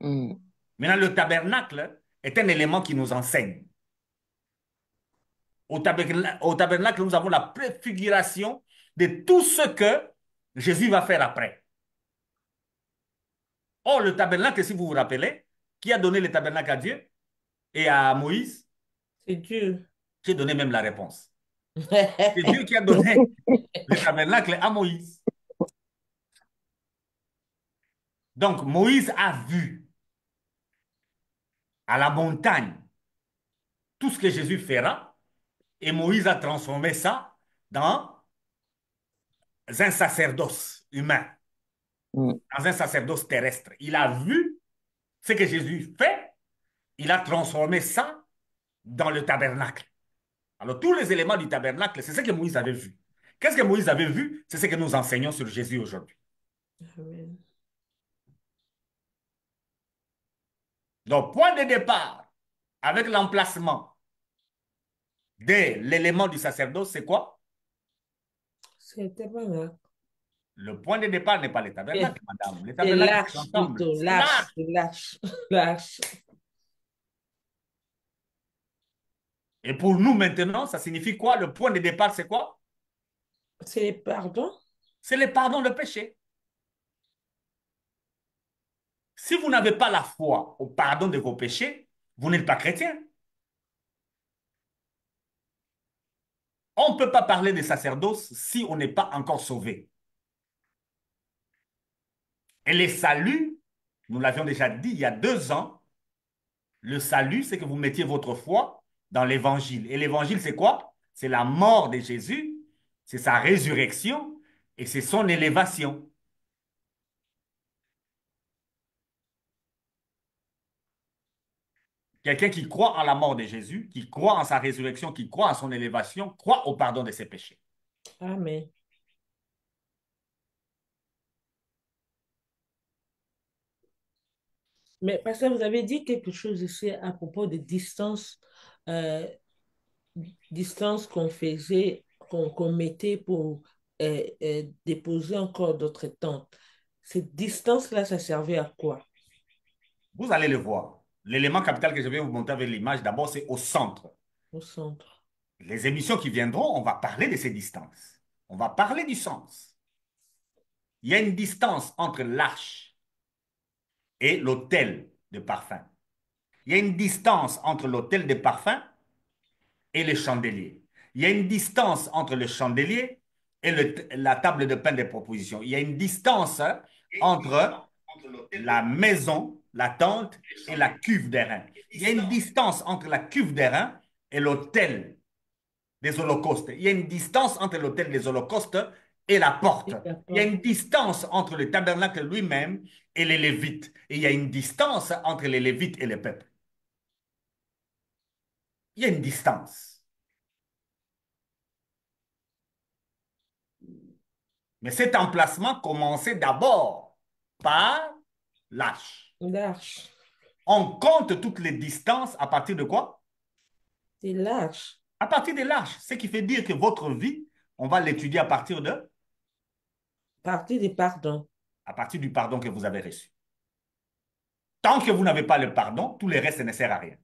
Hmm. Maintenant, le tabernacle est un élément qui nous enseigne. Au tabernacle, nous avons la préfiguration de tout ce que Jésus va faire après. Or, le tabernacle, si vous vous rappelez, qui a donné le tabernacle à Dieu et à Moïse? C'est Dieu. J'ai donné même la réponse. C'est Dieu qui a donné le tabernacle à Moïse. Donc, Moïse a vu à la montagne tout ce que Jésus fera et Moïse a transformé ça dans un sacerdoce humain, Hmm. dans un sacerdoce terrestre. Il a vu ce que Jésus fait, il a transformé ça dans le tabernacle. Alors, tous les éléments du tabernacle, c'est ce que Moïse avait vu. Qu'est-ce que Moïse avait vu? C'est ce que nous enseignons sur Jésus aujourd'hui. Amen. Donc, point de départ, avec l'emplacement de l'élément du sacerdoce, c'est quoi? C'était pas là. Le point de départ n'est pas le tabernacle, madame. Le C'est tabernacle, c'est lâche l'ensemble. plutôt. C'est là. Lâche, lâche, lâche. Et pour nous maintenant, ça signifie quoi? Le point de départ, c'est quoi? C'est pardon. C'est le pardon de péché. Si vous n'avez pas la foi au pardon de vos péchés, vous n'êtes pas chrétien. On ne peut pas parler de sacerdoce si on n'est pas encore sauvé. Et le salut, nous l'avions déjà dit il y a 2 ans, le salut, c'est que vous mettiez votre foi dans l'évangile. Et l'évangile, c'est quoi? C'est la mort de Jésus, c'est sa résurrection et c'est son élévation. Quelqu'un qui croit en la mort de Jésus, qui croit en sa résurrection, qui croit en son élévation, croit au pardon de ses péchés. Amen. Mais parce que vous avez dit quelque chose ici à propos de euh, distance qu'on faisait, qu'on mettait pour déposer encore d'autres tentes. Cette distance-là, ça servait à quoi Vous allez le voir. L'élément capital que je vais vous montrer avec l'image, d'abord, c'est au centre. au centre? Les émissions qui viendront, on va parler de ces distances. On va parler du sens. Il y a une distance entre l'arche et l'autel de parfum. Il y a une distance entre l'autel de parfum et le chandelier. Il y a une distance entre le chandelier et la table de pain des propositions. Il y a une distance entre la maison, la tente et la cuve d'airain. Il y a une distance entre la cuve d'airain et l'autel des holocaustes. Il y a une distance entre l'autel des holocaustes et la porte. Il y a D'accord. une distance entre le tabernacle lui-même et les Lévites. Et il y a une distance entre les Lévites et le peuple. Il y a une distance. Mais cet emplacement commençait d'abord par l'arche. L'arche. On compte toutes les distances à partir de quoi? C'est l'arche. À partir de l'arche. Ce qui fait dire que votre vie, on va l'étudier Partie des pardons. à partir du pardon que vous avez reçu. Tant que vous n'avez pas le pardon, tout le reste ne sert à rien.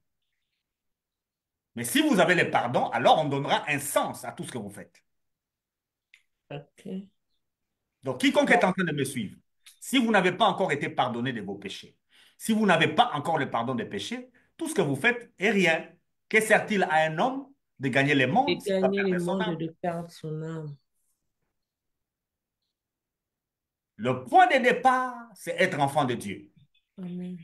Mais si vous avez le pardon, alors on donnera un sens à tout ce que vous faites. OK. Donc, quiconque est en train de me suivre, si vous n'avez pas encore été pardonné de vos péchés, si vous n'avez pas encore le pardon des péchés, tout ce que vous faites est rien. Que sert-il à un homme de gagner le Et monde s'il va gagner le perdre son monde âme? de perdre son âme. Le point de départ, c'est être enfant de Dieu. Amen.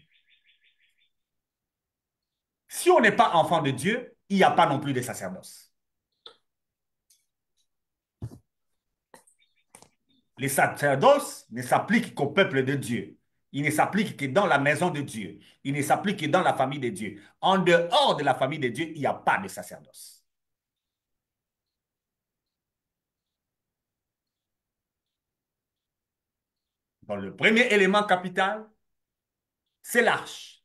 Si on n'est pas enfant de Dieu, il n'y a pas non plus de sacerdoce. Les sacerdoces ne s'appliquent qu'au peuple de Dieu. Il ne s'applique que dans la maison de Dieu. Il ne s'applique que dans la famille de Dieu. En dehors de la famille de Dieu, il n'y a pas de sacerdoce. Donc, le premier élément capital, c'est l'arche.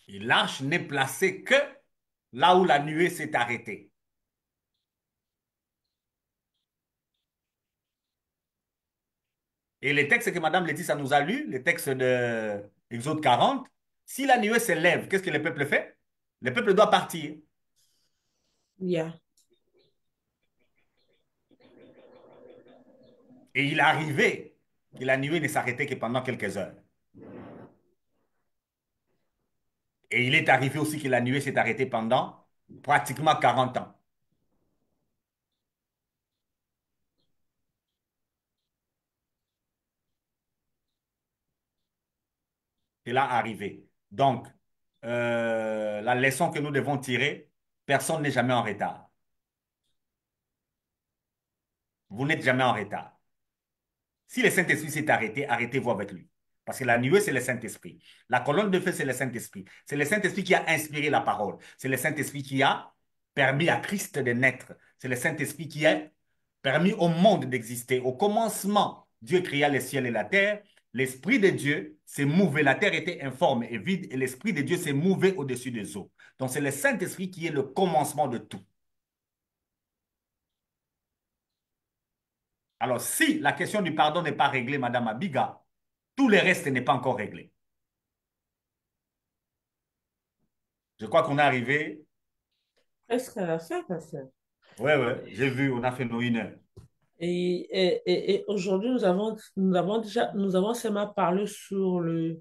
Et l'arche n'est placée que là où la nuée s'est arrêtée. Et les textes que Mme Laetitia nous a lus, les textes de Exode 40, si la nuée s'élève, qu'est-ce que le peuple fait? Le peuple doit partir. Yeah. Et il est arrivé que la nuée ne s'arrêtait que pendant quelques heures. Et il est arrivé aussi que la nuée s'est arrêtée pendant pratiquement 40 ans. C'est là arrivé. Donc, la leçon que nous devons tirer, personne n'est jamais en retard. Vous n'êtes jamais en retard. Si le Saint-Esprit s'est arrêté, arrêtez-vous avec lui. Parce que la nuée, c'est le Saint-Esprit. La colonne de feu, c'est le Saint-Esprit. C'est le Saint-Esprit qui a inspiré la parole. C'est le Saint-Esprit qui a permis à Christ de naître. C'est le Saint-Esprit qui a permis au monde d'exister. Au commencement, Dieu créa les ciels et la terre. L'Esprit de Dieu s'est mouvé. La terre était informe et vide et l'Esprit de Dieu s'est mouvé au-dessus des eaux. Donc, c'est le Saint-Esprit qui est le commencement de tout. Alors, si la question du pardon n'est pas réglée, Madame Abiga, tout le reste n'est pas encore réglé. Je crois qu'on est arrivé. Presque à la fin, pasteur. Ouais, ouais, j'ai vu, on a fait nos 1 heure. Et aujourd'hui, nous avons seulement parlé sur nous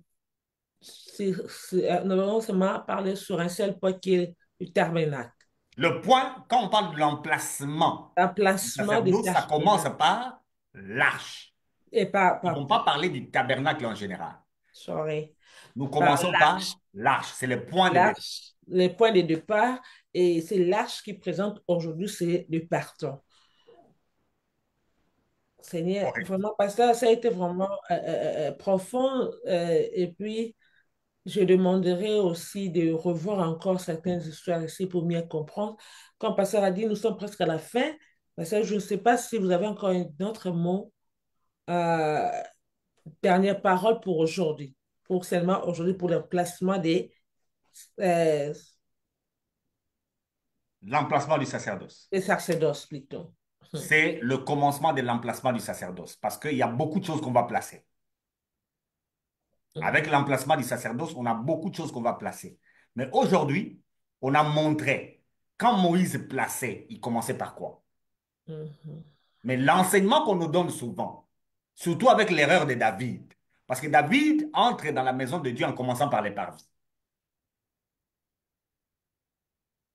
avons seulement parlé sur un seul point qui est le tabernacle. Le point, quand on parle de l'emplacement du L'emplacement du sacerdoce, ça commence tabernacle. par l'arche. Et Nous n'avons pas parlé du tabernacle en général. sorry, Nous par commençons par l'arche. l'arche. C'est le point de départ. L'arche, les points de départ, et c'est l'arche qui présente aujourd'hui, c'est le pardon. Seigneur, Correct. vraiment, parce que ça a été vraiment profond. Et puis, je demanderai aussi de revoir encore certaines histoires ici pour mieux comprendre. Quand Pasteur a dit, nous sommes presque à la fin, parce que je ne sais pas si vous avez encore un autre mot, euh, dernière parole pour aujourd'hui, pour seulement aujourd'hui, pour le placement des... euh, L'emplacement du sacerdoce. Le sacerdoce plutôt. C'est le commencement de l'emplacement du sacerdoce. Parce qu'il y a beaucoup de choses qu'on va placer. Avec l'emplacement du sacerdoce, on a beaucoup de choses qu'on va placer. Mais aujourd'hui, on a montré, quand Moïse plaçait, il commençait par quoi? Mais l'enseignement qu'on nous donne souvent, surtout avec l'erreur de David, parce que David entre dans la maison de Dieu en commençant par les parvis.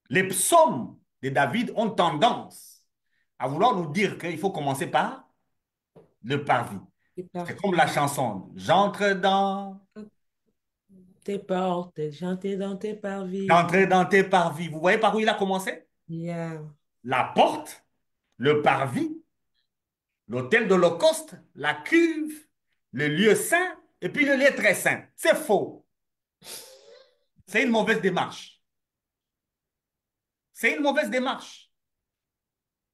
Les psaumes de David ont tendance à vouloir nous dire qu'il faut commencer par le parvis. C'est comme la chanson. J'entre dans... Tes portes, j'entre dans tes parvis. J'entre dans tes parvis. Vous voyez par où il a commencé? Yeah. La porte, le parvis, l'autel d'Holocauste, la cuve, le lieu saint et puis le lieu très saint. C'est faux. C'est une mauvaise démarche. C'est une mauvaise démarche.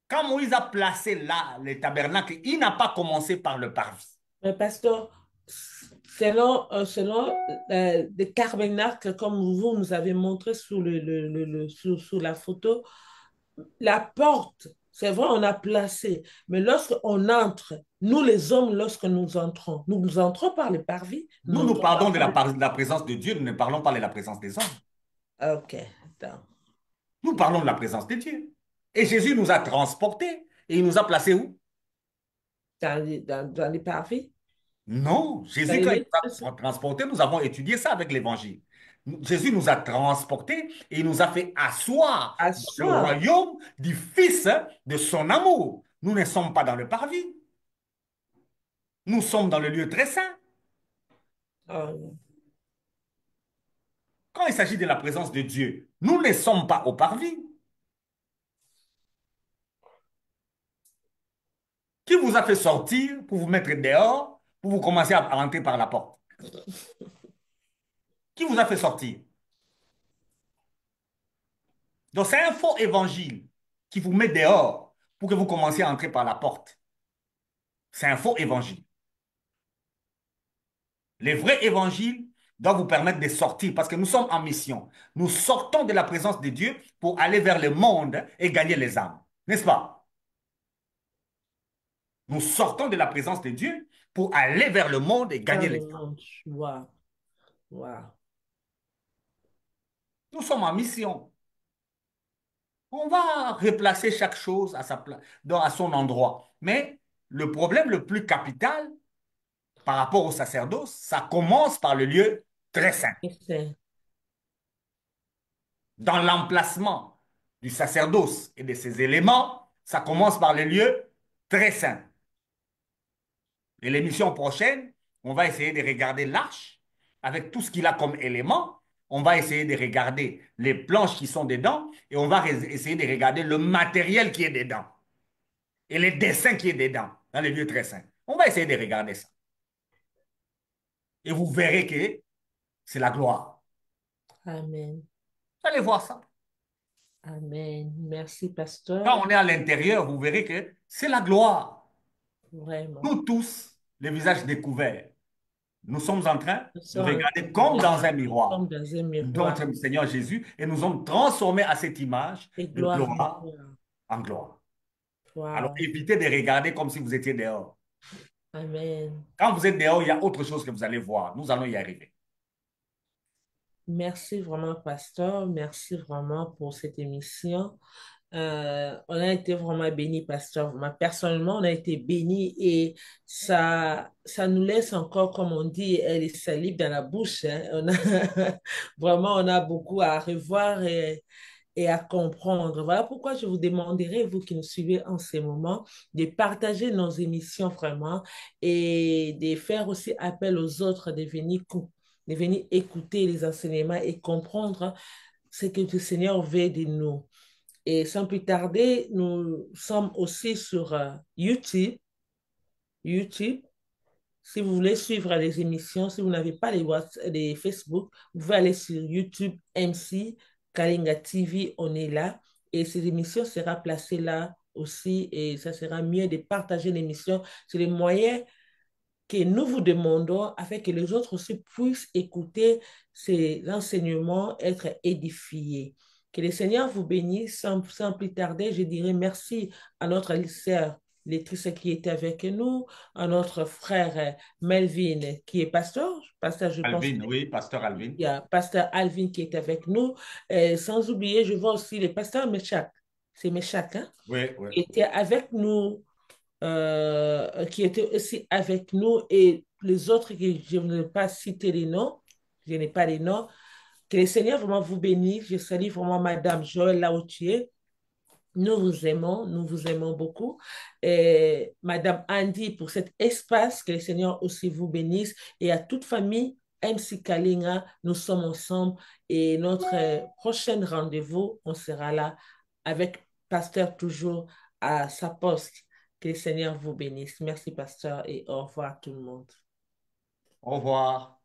Quand Moïse a placé là les tabernacles, il n'a pas commencé par le parvis. Mais pasteur, selon les tabernacles, comme vous nous avez montré sur la photo, la porte, c'est vrai, on a placé, mais lorsqu'on entre, nous les hommes, lorsque nous entrons par le parvis. Nous parlons de la présence de Dieu, nous ne parlons pas de la présence des hommes. Ok, attends. Nous parlons de la présence de Dieu. Et Jésus nous a transportés et il nous a placés où? Dans les parvis? Non, Jésus, quand il nous a transportés, nous avons étudié ça avec l'Évangile. Jésus nous a transportés et il nous a fait asseoir dans le royaume du Fils de son amour. Nous ne sommes pas dans le parvis. Nous sommes dans le lieu très saint. Oh. Quand il s'agit de la présence de Dieu, nous ne sommes pas au parvis. Qui vous a fait sortir pour vous mettre dehors, pour vous commencer à rentrer par la porte? Qui vous a fait sortir? Donc, c'est un faux évangile qui vous met dehors pour que vous commenciez à entrer par la porte. C'est un faux évangile. Les vrais évangiles doivent vous permettre de sortir parce que nous sommes en mission. Nous sortons de la présence de Dieu pour aller vers le monde et gagner les âmes. N'est-ce pas? Nous sortons de la présence de Dieu pour aller vers le monde et gagner les âmes. Wow. Wow. Nous sommes en mission. On va replacer chaque chose à sa place, à son endroit. Mais le problème le plus capital par rapport au sacerdoce, ça commence par le lieu très saint. Dans l'emplacement du sacerdoce et de ses éléments, ça commence par le lieu très saint. Et l'émission prochaine, on va essayer de regarder l'arche avec tout ce qu'il a comme élément. On va essayer de regarder les planches qui sont dedans et on va essayer de regarder le matériel qui est dedans et les dessins qui est dedans dans les lieux très saints. On va essayer de regarder ça. Et vous verrez que c'est la gloire. Amen. Vous allez voir ça. Amen. Merci, pasteur. Quand on est à l'intérieur, vous verrez que c'est la gloire. Vraiment. Nous tous, les visages découverts, nous sommes en train de regarder comme dans un miroir notre Seigneur Jésus et nous sommes transformés à cette image de gloire en gloire. Wow. Alors évitez de regarder comme si vous étiez dehors. Amen. Quand vous êtes dehors, il y a autre chose que vous allez voir. Nous allons y arriver. Merci vraiment, pasteur. Merci vraiment pour cette émission. On a été vraiment bénis, pasteur. Moi, personnellement, on a été bénis et ça nous laisse encore, comme on dit, les salives dans la bouche. Hein. Vraiment, on a beaucoup à revoir et à comprendre. Voilà pourquoi je vous demanderai, vous qui nous suivez en ce moment, de partager nos émissions vraiment et de faire aussi appel aux autres de venir écouter les enseignements et comprendre ce que le Seigneur veut de nous. Et sans plus tarder, nous sommes aussi sur YouTube. YouTube. Si vous voulez suivre les émissions, si vous n'avez pas les Facebook, vous pouvez aller sur YouTube MC Kalinga TV, on est là. Et ces émissions seront placées là aussi et ça sera mieux de partager l'émission. C'est le moyen que nous vous demandons afin que les autres aussi puissent écouter ces enseignements, être édifiés. Que le Seigneur vous bénisse. Sans plus tarder, je dirais merci à notre sœur Laetitia qui était avec nous, à notre frère Melvin qui est pasteur, je pense. Alvin, oui, pasteur Alvin. Il y a pasteur Alvin qui est avec nous. Sans oublier, je vois aussi le pasteur Meshach. C'est Meshach, hein? Oui, oui. Qui était avec nous, qui était aussi avec nous et les autres que je ne vais pas citer les noms. Je n'ai pas les noms. Que le Seigneur vraiment vous bénisse. Je salue vraiment Madame Joël là où tu es. Nous vous aimons beaucoup. Et Madame Andy, pour cet espace, que le Seigneur aussi vous bénisse. Et à toute famille, MC Kalinga, nous sommes ensemble. Et notre prochain rendez-vous, on sera là avec Pasteur toujours à sa poste. Que le Seigneur vous bénisse. Merci, Pasteur, et au revoir tout le monde. Au revoir.